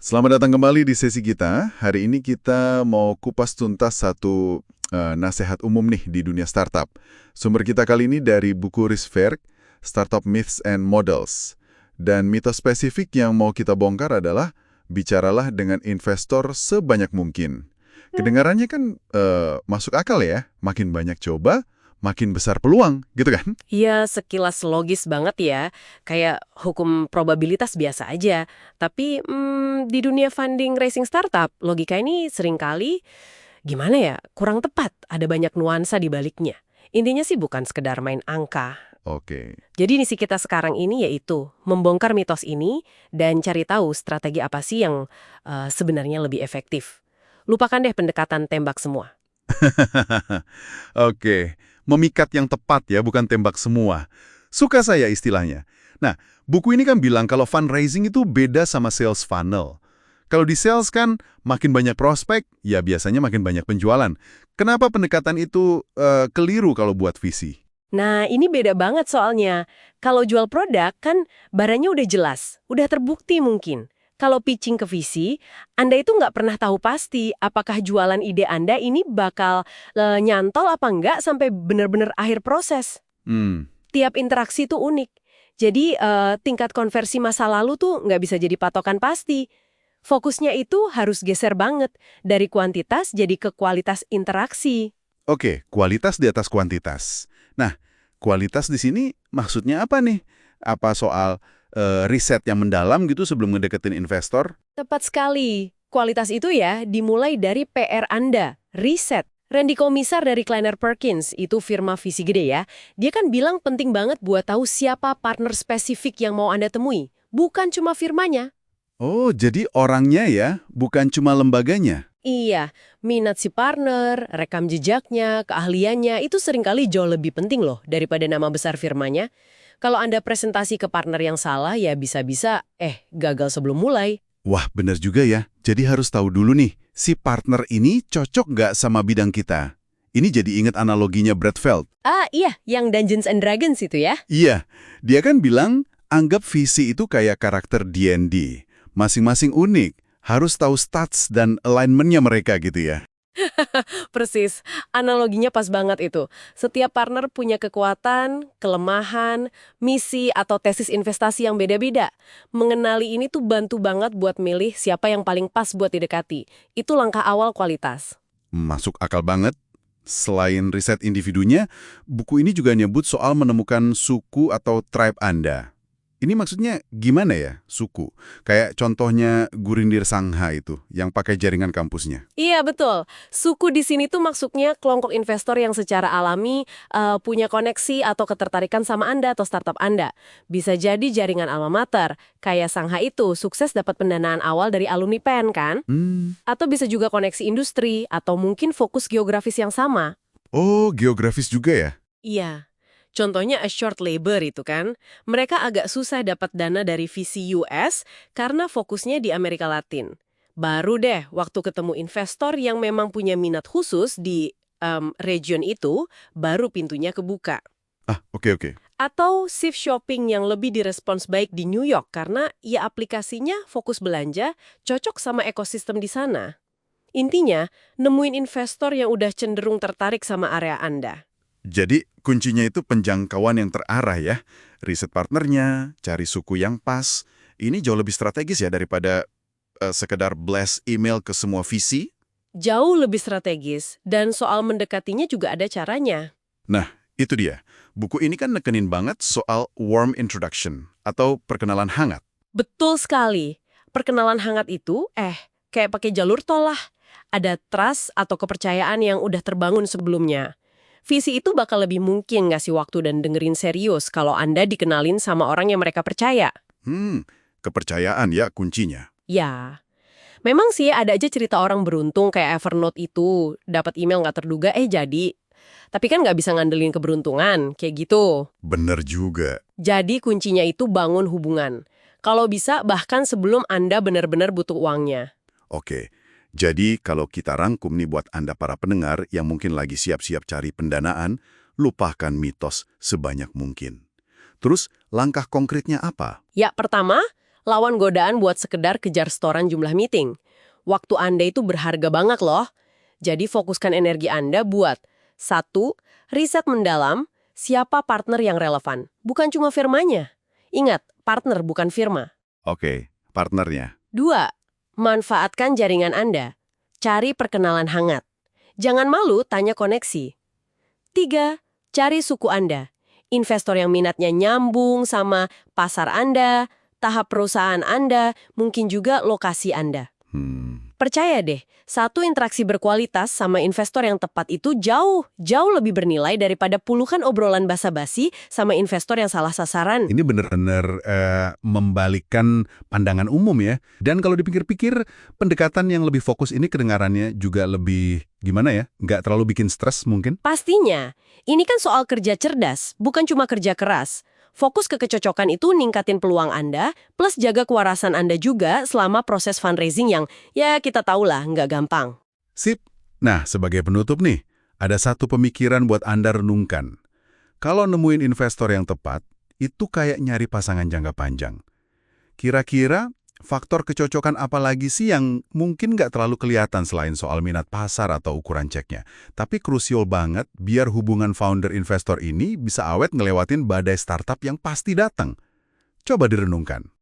Selamat datang kembali di sesi kita. Hari ini kita mau kupas tuntas satu nasihat umum nih di dunia startup. Sumber kita kali ini dari buku Risberg, Startup Myths and Models. Dan mitos spesifik yang mau kita bongkar adalah bicaralah dengan investor sebanyak mungkin. Kedengarannya kan masuk akal ya, makin banyak coba, makin besar peluang, gitu kan? Ya, sekilas logis banget ya. Kayak hukum probabilitas biasa aja. Tapi di dunia funding racing startup, logika ini seringkali, gimana ya, kurang tepat. Ada banyak nuansa di baliknya. Intinya sih bukan sekedar main angka. Oke. Jadi misi kita sekarang ini yaitu membongkar mitos ini dan cari tahu strategi apa sih yang sebenarnya lebih efektif. Lupakan deh pendekatan tembak semua. Oke, memikat yang tepat ya, bukan tembak semua. Suka saya istilahnya. Nah, buku ini kan bilang kalau fundraising itu beda sama sales funnel. Kalau di sales kan makin banyak prospek, ya biasanya makin banyak penjualan. Kenapa pendekatan itu keliru kalau buat visi? Nah, ini beda banget soalnya. Kalau jual produk kan barangnya udah jelas, udah terbukti mungkin. Kalau pitching ke VC, Anda itu nggak pernah tahu pasti apakah jualan ide Anda ini bakal nyantol apa nggak sampai benar-benar akhir proses. Hmm, Tiap interaksi tuh unik. Jadi tingkat konversi masa lalu tuh nggak bisa jadi patokan pasti. Fokusnya itu harus geser banget dari kuantitas jadi ke kualitas interaksi. oke, kualitas di atas kuantitas. Nah, kualitas di sini maksudnya apa nih? Apa soal riset yang mendalam gitu sebelum ngedeketin investor? Tepat sekali. Kualitas itu ya dimulai dari PR Anda, riset. Randy Komisar dari Kleiner Perkins, itu firma visi gede ya, dia kan bilang penting banget buat tahu siapa partner spesifik yang mau Anda temui. Bukan cuma firmanya. Oh, jadi orangnya ya, bukan cuma lembaganya. Iya, minat si partner, rekam jejaknya, keahliannya, itu seringkali jauh lebih penting loh daripada nama besar firmanya. Kalau Anda presentasi ke partner yang salah, ya bisa-bisa, gagal sebelum mulai. Wah, bener juga ya. Jadi harus tahu dulu nih, si partner ini cocok nggak sama bidang kita? Ini jadi ingat analoginya Brad Feld. Ah, iya, yang Dungeons and Dragons itu ya. Iya, dia kan bilang, anggap visi itu kayak karakter D&D. Masing-masing unik, harus tahu stats dan alignment-nya mereka gitu ya. Persis, analoginya pas banget itu. Setiap partner punya kekuatan, kelemahan, misi, atau tesis investasi yang beda-beda. Mengenali ini tuh bantu banget buat milih siapa yang paling pas buat didekati. Itu langkah awal kualitas. Masuk akal banget. Selain riset individunya, buku ini juga nyebut soal menemukan suku atau tribe Anda. Ini maksudnya gimana ya, suku? Kayak contohnya Gurindir Sangha itu, yang pakai jaringan kampusnya. Iya, betul. Suku di sini tuh maksudnya kelompok investor yang secara alami punya koneksi atau ketertarikan sama Anda atau startup Anda. Bisa jadi jaringan alma mater. Kayak Sangha itu sukses dapat pendanaan awal dari alumni PEN kan? Hmm. Atau bisa juga koneksi industri, atau mungkin fokus geografis yang sama. Oh, geografis juga ya? Iya. Contohnya Assured Labor itu kan, mereka agak susah dapat dana dari VC US karena fokusnya di Amerika Latin. Baru deh waktu ketemu investor yang memang punya minat khusus di region itu, baru pintunya kebuka. Ah, oke oke. Atau shift shopping yang lebih direspons baik di New York karena ya aplikasinya fokus belanja, cocok sama ekosistem di sana. Intinya, nemuin investor yang udah cenderung tertarik sama area Anda. Jadi, kuncinya itu penjangkauan yang terarah ya. Riset partnernya, cari suku yang pas. Ini jauh lebih strategis ya daripada sekedar blast email ke semua visi. Jauh lebih strategis, dan soal mendekatinya juga ada caranya. Nah, itu dia. Buku ini kan nekenin banget soal warm introduction atau perkenalan hangat. Betul sekali. Perkenalan hangat itu, kayak pakai jalur tol lah. Ada trust atau kepercayaan yang udah terbangun sebelumnya. Visi itu bakal lebih mungkin ngasih waktu dan dengerin serius kalau Anda dikenalin sama orang yang mereka percaya. Kepercayaan ya kuncinya. Ya, memang sih ada aja cerita orang beruntung kayak Evernote itu, dapat email nggak terduga, jadi. Tapi kan nggak bisa ngandelin keberuntungan, kayak gitu. Bener juga. Jadi kuncinya itu bangun hubungan. Kalau bisa bahkan sebelum Anda benar-benar butuh uangnya. Oke, jadi kalau kita rangkum nih buat Anda para pendengar yang mungkin lagi siap-siap cari pendanaan, lupakan mitos sebanyak mungkin. Terus, langkah konkretnya apa? Ya, pertama, Lawan godaan buat sekedar kejar setoran jumlah meeting. Waktu Anda itu berharga banget loh. Jadi fokuskan energi Anda buat 1. Riset mendalam, siapa partner yang relevan. Bukan cuma firmanya. Ingat, partner bukan firma. Oke, partnernya. 2. Manfaatkan jaringan Anda. Cari perkenalan hangat. Jangan malu tanya koneksi. 3. Cari suku Anda. Investor yang minatnya nyambung sama pasar Anda, tahap perusahaan Anda, mungkin juga lokasi Anda. Percaya deh, satu interaksi berkualitas sama investor yang tepat itu jauh lebih bernilai daripada puluhan obrolan basa-basi sama investor yang salah sasaran. Ini benar-benar membalikkan pandangan umum ya. Dan kalau dipikir-pikir, pendekatan yang lebih fokus ini kedengarannya juga lebih, gimana ya, nggak terlalu bikin stres mungkin? Pastinya, ini kan soal kerja cerdas, bukan cuma kerja keras. Fokus ke kecocokan itu ningkatin peluang Anda, plus jaga kewarasan Anda juga selama proses fundraising yang, ya kita tahulah, nggak gampang. Sip. Nah, sebagai penutup nih, ada satu pemikiran buat Anda renungkan. Kalau nemuin investor yang tepat, itu kayak nyari pasangan jangka panjang. Kira-kira faktor kecocokan apa lagi sih yang mungkin nggak terlalu kelihatan selain soal minat pasar atau ukuran ceknya? Tapi krusial banget biar hubungan founder-investor ini bisa awet ngelewatin badai startup yang pasti datang. Coba direnungkan.